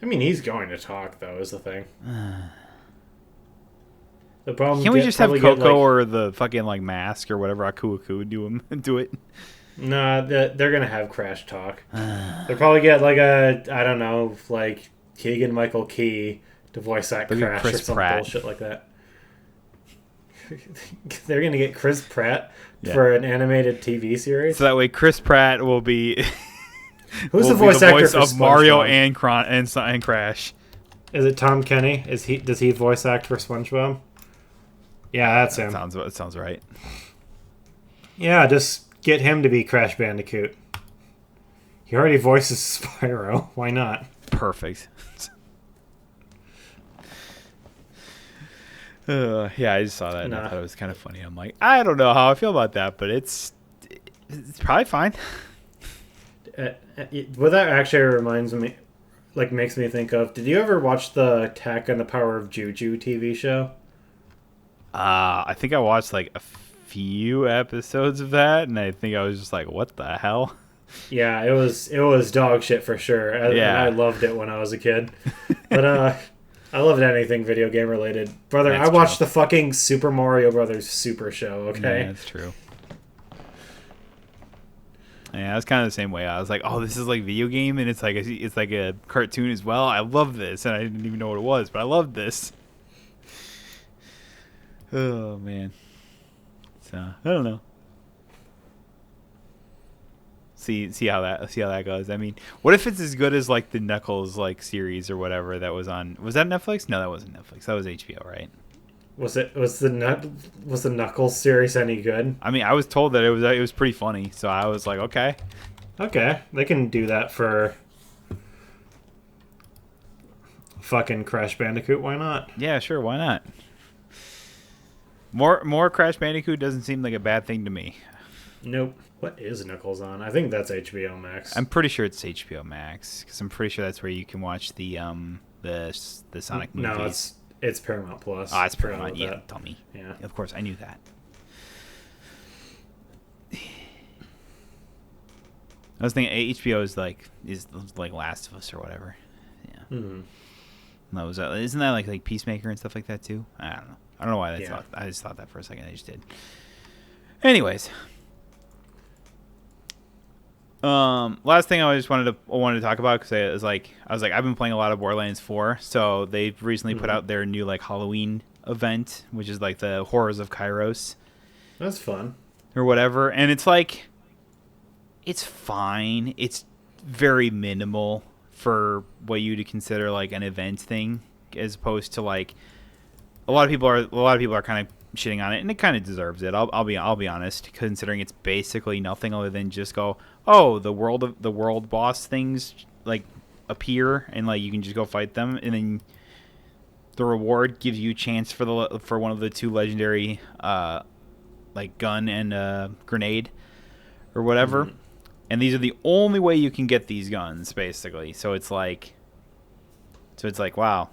I mean, he's going to talk, though, is the thing. The problem. Can't we just have Coco or the fucking like mask or whatever Aku Aku do it? Nah, they're gonna have Crash talk. They'll probably get like like Keegan Michael Key to voice act Crash Chris or some Pratt. bullshit like that. They're gonna get Chris Pratt for an animated TV series. So that way, Chris Pratt will be who's the voice actor for of Mario and Crash? Is it Tom Kenny? Does he voice act for SpongeBob? Yeah, that's him. That sounds right. Yeah, just get him to be Crash Bandicoot. He already voices Spyro. Why not? Perfect. Yeah, I just saw that and I thought it was kind of funny. I'm like, I don't know how I feel about that, but it's probably fine. What that actually reminds me, like, makes me think of, did you ever watch the Attack on the Power of Juju TV show? I think I watched like a few episodes of that, and I think I was just like, what the hell? Yeah, it was dog shit for sure. And I loved it when I was a kid. But I loved anything video game related. Brother, I watched the fucking Super Mario Brothers Super Show, okay? Yeah, that's true. Yeah, I was kind of the same way. I was like, oh, this is like video game, and it's like a cartoon as well. I love this, and I didn't even know what it was, but I loved this. Oh, man. So, I don't know. See how that goes. I mean, what if it's as good as like the Knuckles like series or whatever that was on? Was that Netflix? No, that wasn't Netflix. That was HBO, right? Was the Knuckles series any good? I mean, I was told that it was pretty funny, so I was like, okay. Okay, they can do that for fucking Crash Bandicoot. Why not? Yeah, sure, why not? More Crash Bandicoot doesn't seem like a bad thing to me. Nope. What is Knuckles on? I think that's HBO Max. I'm pretty sure it's HBO Max because I'm pretty sure that's where you can watch the Sonic movies. No, it's Paramount Plus. Oh, it's Paramount. Yeah, tell me. Yeah. Of course, I knew that. I was thinking HBO is like Last of Us or whatever. Yeah. Mm-hmm. That was isn't that like Peacemaker and stuff like that too? I don't know. I don't know why I Yeah. thought. I just thought that for a second. I just did. Anyways. Last thing I just wanted to talk about because I was like I've been playing a lot of Borderlands 4, so they've recently put out their new like Halloween event, which is like the Horrors of Kairos. That's fun. Or whatever, and it's like it's fine. It's very minimal for what you would consider like an event thing, as opposed to like a lot of people are kind of shitting on it, and it kind of deserves it. I'll be honest, considering it's basically nothing other than just go, oh, the world boss things like appear, and like you can just go fight them, and then the reward gives you a chance for one of the two legendary like gun and grenade or whatever. Mm-hmm. And these are the only way you can get these guns, basically. So it's like, wow.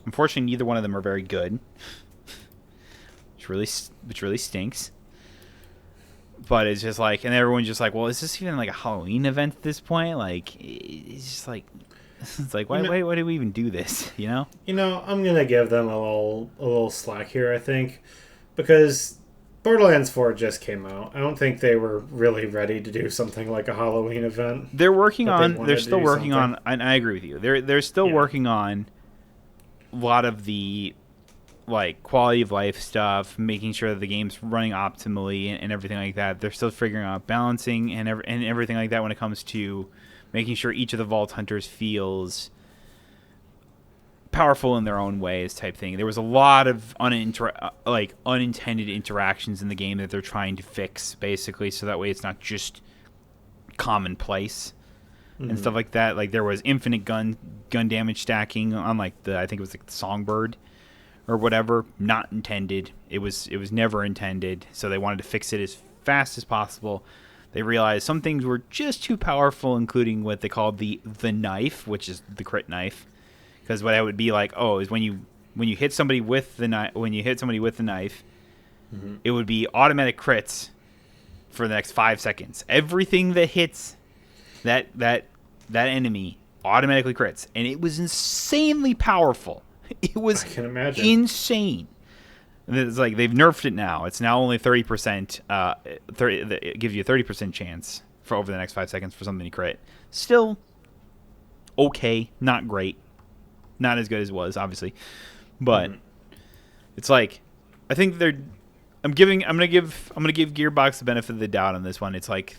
Unfortunately, neither one of them are very good, which really stinks. But it's just like, and everyone's just like, well, is this even like a Halloween event at this point? Like, it's just like, it's like, why do we even do this? You know? I'm gonna give them a little slack here, I think, because Borderlands 4 just came out. I don't think they were really ready to do something like a Halloween event. They're still working on, and I agree with you. They're still working on a lot of the like quality of life stuff, making sure that the game's running optimally and everything like that. They're still figuring out balancing and everything like that when it comes to making sure each of the Vault Hunters feels powerful in their own ways, type thing. There was a lot of unintended interactions in the game that they're trying to fix, basically, so that way it's not just commonplace and stuff like that. Like there was infinite gun damage stacking on like I think it was like the Songbird or whatever. Not intended. It was never intended. So they wanted to fix it as fast as possible. They realized some things were just too powerful, including what they called the knife, which is the crit knife. Because what that would be like, is when you hit somebody with the knife, it would be automatic crits for the next 5 seconds. Everything that hits that enemy automatically crits, and it was insanely powerful. It was, I can imagine, insane. It's like they've nerfed it now. It's now only 30%. It gives you a 30% chance for over the next 5 seconds for something to crit. Still okay, not great. Not as good as it was, obviously, but it's like I think I'm gonna give Gearbox the benefit of the doubt on this one. It's like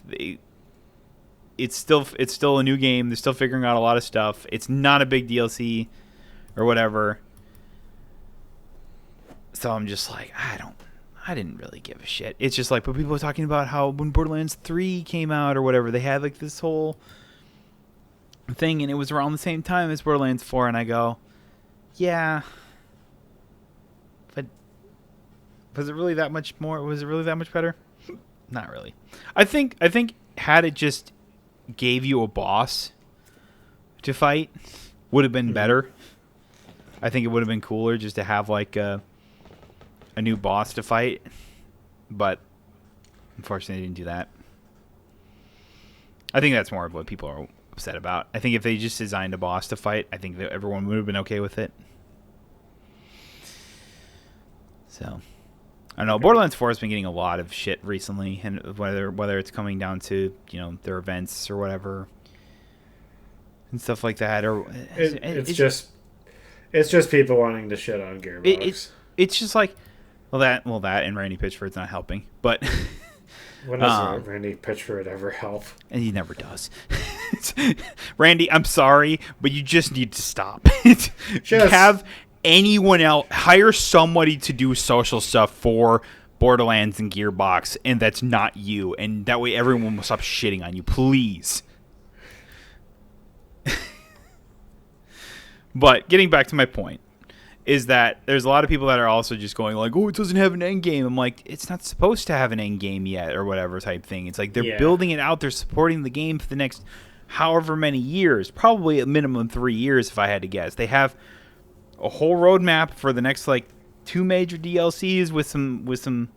it's still a new game. They're still figuring out a lot of stuff. It's not a big DLC or whatever. So I'm just like, I didn't really give a shit. It's just like, but people are talking about how when Borderlands 3 came out or whatever, they had like this whole thing, and it was around the same time as Borderlands 4, and I go, yeah, but was it really that much more? Was it really that much better? Not really. I think had it just gave you a boss to fight, would have been better. I think it would have been cooler just to have like a new boss to fight, but unfortunately they didn't do that. I think that's more of what people are upset about. I think if they just designed a boss to fight, I think that everyone would have been okay with it. So, I don't know. Borderlands 4 has been getting a lot of shit recently, and whether it's coming down to their events or whatever and stuff like that, or it's just people wanting to shit on Gearbox. It's just like, well that and Randy Pitchford's not helping, but When does Randy Pitchford ever help? And he never does. Randy, I'm sorry, but you just need to stop. Have anyone else hire somebody to do social stuff for Borderlands and Gearbox, and that's not you. And that way everyone will stop shitting on you, please. But getting back to my point, is that there's a lot of people that are also just going like, oh, it doesn't have an end game. I'm like, it's not supposed to have an end game yet or whatever type thing. It's like they're building it out. They're supporting the game for the next however many years, probably a minimum 3 years if I had to guess. They have a whole roadmap for the next like 2 major DLCs with some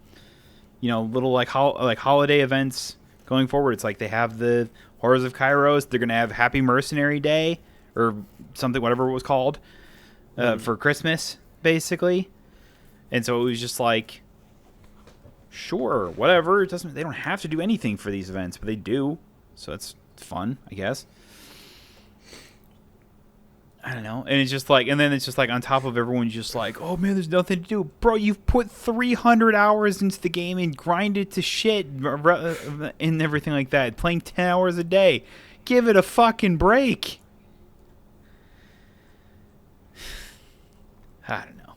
little like holiday events going forward. It's like they have the Horrors of Kairos. They're gonna have Happy Mercenary Day or something, whatever it was called. For Christmas, basically. And so it was just like, sure, whatever. They don't have to do anything for these events, but they do. So that's fun, I guess. I don't know. And it's just like, and then it's just like on top of everyone's just like, oh man, there's nothing to do. Bro, you've put 300 hours into the game and grinded to shit and everything like that. Playing 10 hours a day. Give it a fucking break. I don't know.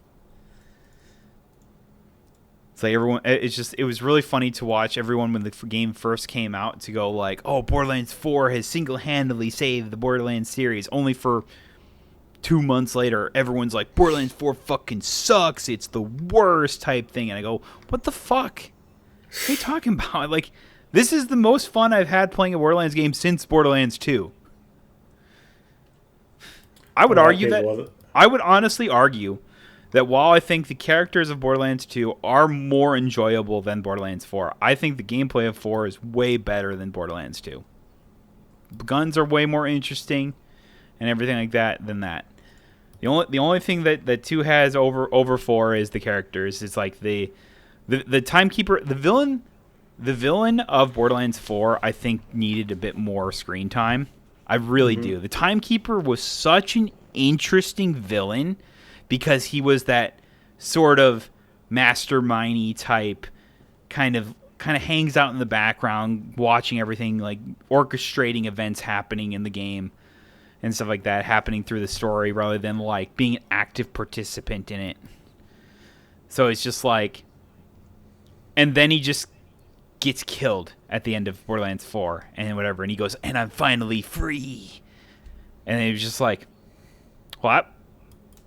It's like everyone. It was really funny to watch everyone when the game first came out to go like, oh, Borderlands 4 has single-handedly saved the Borderlands series. Only for 2 months later, everyone's like, Borderlands 4 fucking sucks. It's the worst type thing. And I go, what the fuck? What are you talking about? Like, this is the most fun I've had playing a Borderlands game since Borderlands 2. I would honestly argue that while I think the characters of Borderlands 2 are more enjoyable than Borderlands 4, I think the gameplay of 4 is way better than Borderlands 2. Guns are way more interesting and everything like that than that. The only thing that 2 has over 4 is the characters. It's like the timekeeper, the villain of Borderlands 4, I think needed a bit more screen time. I really do. The timekeeper was such an interesting villain because he was that sort of mastermindy type, kind of hangs out in the background watching everything, like orchestrating events happening in the game and stuff like that happening through the story rather than like being an active participant in it. So it's just like, and then he just gets killed at the end of Borderlands 4 and whatever, and he goes, and I'm finally free. And it was just like, what?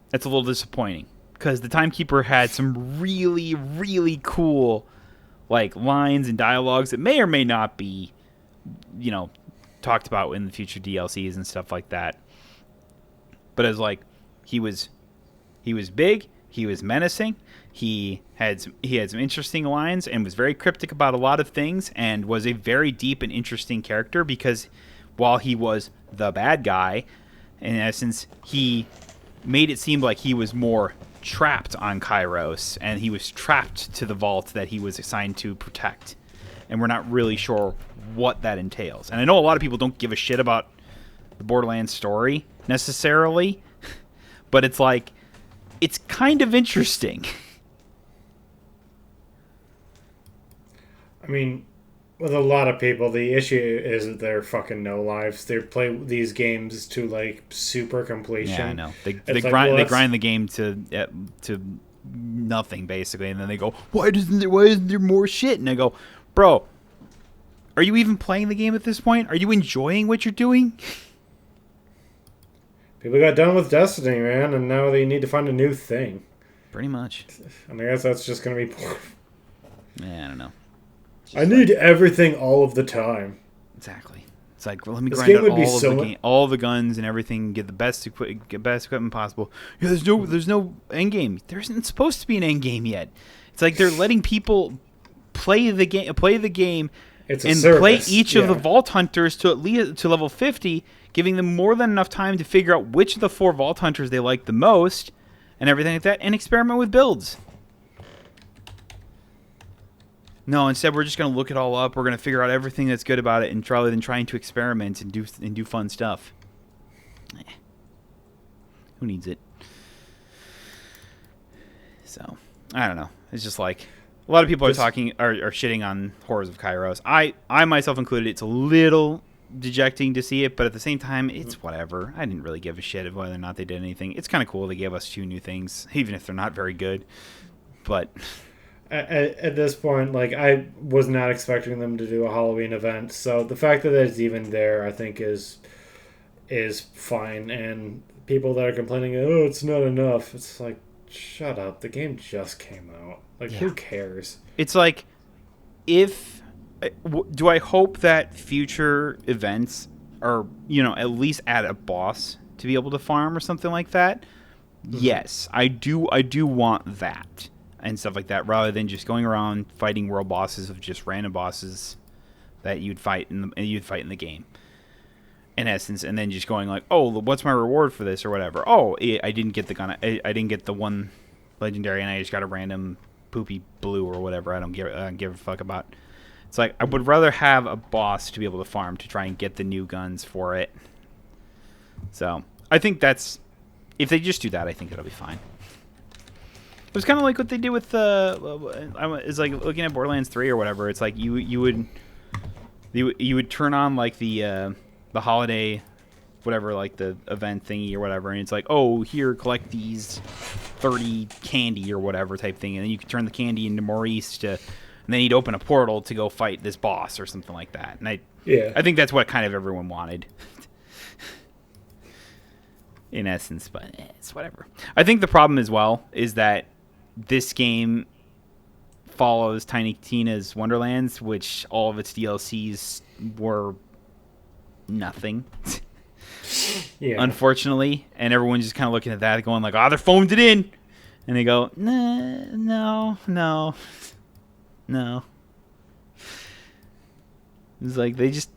That's a little disappointing because the Timekeeper had some really, really cool like lines and dialogues that may or may not be, talked about in the future DLCs and stuff like that. But as like, he was big, he was menacing, he had some interesting lines and was very cryptic about a lot of things and was a very deep and interesting character because while he was the bad guy, in essence, he made it seem like he was more trapped on Kairos and he was trapped to the vault that he was assigned to protect. And we're not really sure what that entails. And I know a lot of people don't give a shit about the Borderlands story necessarily, but it's like, it's kind of interesting. I mean, with a lot of people, the issue is that they're fucking no lives. They play these games to like super completion. Yeah, I know. They grind the game to nothing basically, and then they go, why isn't there more shit? And I go, bro, are you even playing the game at this point? Are you enjoying what you're doing? People got done with Destiny, man, and now they need to find a new thing. Pretty much. And I guess that's just going to be... Yeah, I don't know. I need everything all of the time. Exactly. It's like, well, let me grind out all the guns and everything, get the best equipment possible. Yeah, there's no end game. There isn't supposed to be an end game yet. It's like they're letting people play the game, it's and play each of the Vault Hunters to at least to level 50, giving them more than enough time to figure out which of the 4 Vault Hunters they like the most, and everything like that, and experiment with builds. No, instead we're just going to look it all up. We're going to figure out everything that's good about it, and rather than trying to experiment and do fun stuff. Who needs it? So, I don't know. It's just like... A lot of people are Just talking are shitting on Horrors of Kairos. I myself included. It's a little dejecting to see it, but at the same time, it's whatever. I didn't really give a shit of whether or not they did anything. It's kind of cool they gave us 2 new things, even if they're not very good. But at this point, like I was not expecting them to do a Halloween event, so the fact that it's even there, I think is fine. And people that are complaining, oh, it's not enough. It's like, shut up. The game just came out. Like, who cares? It's like, if do I hope that future events are, at least add a boss to be able to farm or something like that? Mm-hmm. Yes, I do want that and stuff like that, rather than just going around fighting world bosses of just random bosses that you'd fight in the game. In essence, and then just going like, oh, what's my reward for this or whatever? Oh, I didn't get the gun. I didn't get the one legendary, and I just got a random poopy blue or whatever. I don't give a fuck about. It's like, I would rather have a boss to be able to farm to try and get the new guns for it. So I think if they just do that, I think it'll be fine. It was kind of like what they did with it's like looking at Borderlands 3 or whatever. It's like you would turn on like the holiday, whatever, like the event thingy or whatever, and it's like, oh, here, collect these 30 candy or whatever type thing, and then you could turn the candy into Maurice and then he'd open a portal to go fight this boss or something like that. And I think that's what kind of everyone wanted. In essence, but it's whatever. I think the problem as well is that this game follows Tiny Tina's Wonderlands, which all of its DLCs were nothing. Unfortunately, and everyone's just kind of looking at that going like, they're phoned it in, and they go, no. It's like they just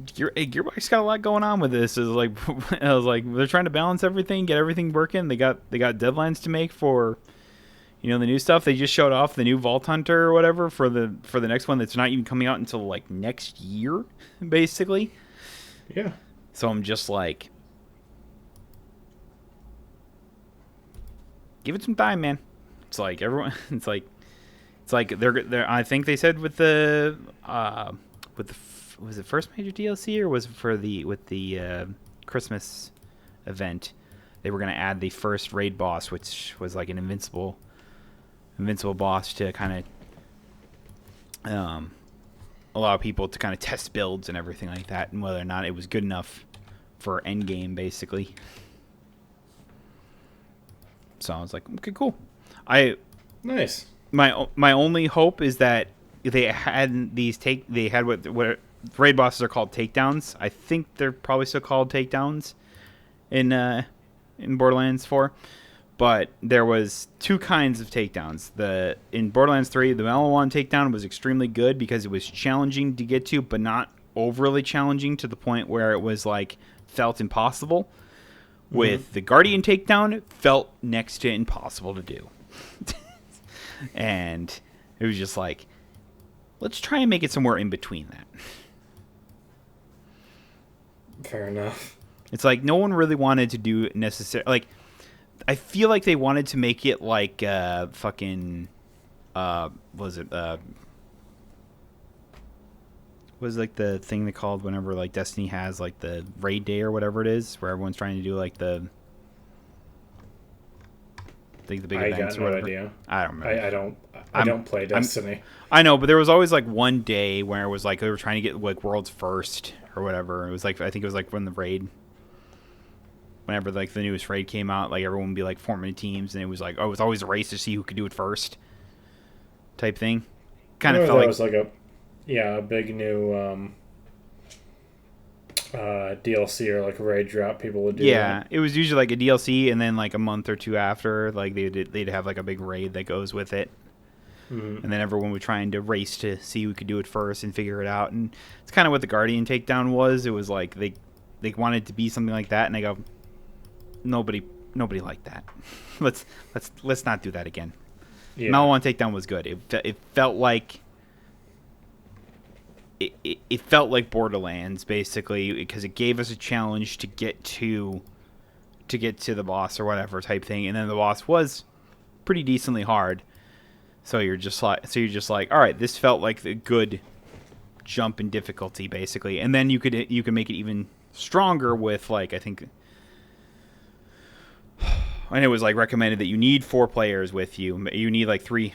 Gearbox got a lot going on with this. Is like I was like, they're trying to balance everything, get everything working. They got deadlines to make for the new stuff. They just showed off the new Vault Hunter or whatever for the next one that's not even coming out until like next year, basically. Yeah. So I'm just like, give it some time, man. It's like everyone. It's like they're. I think they said with the was it first major DLC or was it with the Christmas event, they were going to add the first raid boss, which was like an invincible boss to kind of allow people to kind of test builds and everything like that, and whether or not it was good enough for endgame, basically. So I was like, okay, cool. Nice. My only hope is that they had what raid bosses are called, takedowns. I think they're probably still called takedowns in Borderlands 4. But there was 2 kinds of takedowns. In Borderlands 3, the Mellow One takedown was extremely good because it was challenging to get to, but not overly challenging to the point where it was like felt impossible. Mm-hmm. With the Guardian takedown, it felt next to impossible to do. And it was just like, let's try and make it somewhere in between that. Fair enough. It's like no one really wanted to do necessarily. Like, I feel like they wanted to make it like fucking. Was like the thing they called whenever like Destiny has like the raid day or whatever it is, where everyone's trying to do like the big events or whatever. Idea. I don't remember. I don't play Destiny. I know, but there was always like one day where it was like they were trying to get like world's first or whatever. It was like, I think it was like when the raid, whenever like the newest raid came out, like everyone would be like forming teams, and it was like, it was always a race to see who could do it first, type thing. Kind of felt like it was like a big new DLC or like a raid drop people would do. Yeah, it was usually like a DLC, and then like a month or 2 after, like they'd have like a big raid that goes with it. Mm-hmm. And then everyone would try to race to see who could do it first and figure it out. And it's kind of what the Guardian takedown was. It was like they wanted to be something like that, and they go, nobody liked that. let's not do that again. Yeah. Malawan takedown was good. It felt like it felt like Borderlands, basically, because it gave us a challenge to get to the boss or whatever type thing, and then the boss was pretty decently hard. So you're just like, all right, this felt like the good jump in difficulty, basically. And then you could make it even stronger with, like, I think, and it was like recommended that you need 4 players with you. You need like three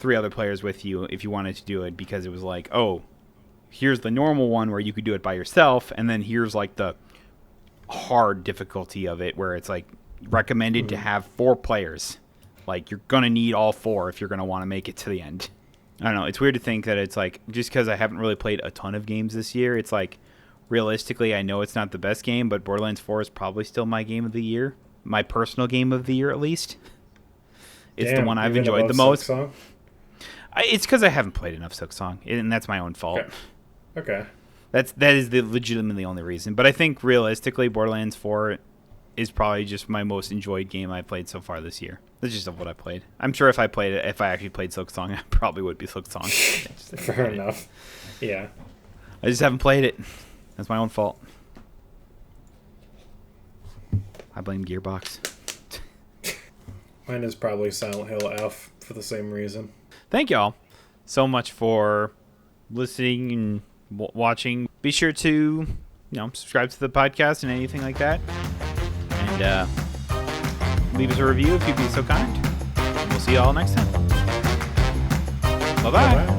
other players with you if you wanted to do it, because it was like, oh, here's the normal one where you could do it by yourself, and then here's like the hard difficulty of it where it's like recommended to have 4 players. Like, you're gonna need all 4 if you're gonna want to make it to the end. I don't know. It's weird to think that it's like, just because I haven't really played a ton of games this year, it's like, realistically, I know it's not the best game, but Borderlands 4 is probably still my game of the year. My personal game of the year, at least. It's the one I've enjoyed the most. It's because I haven't played enough Silksong, and that's my own fault. Okay. That is the legitimately only reason. But I think, realistically, Borderlands 4 is probably just my most enjoyed game I've played so far this year. That's just what I played. I'm sure if I actually played Silksong, I probably would be Silksong. Fair enough. Yeah. I just haven't played it. That's my own fault. I blame Gearbox. Mine is probably Silent Hill F for the same reason. Thank y'all so much for listening and watching. Be sure to, subscribe to the podcast and anything like that. And leave us a review if you'd be so kind. We'll see you all next time. Bye-bye. Bye-bye.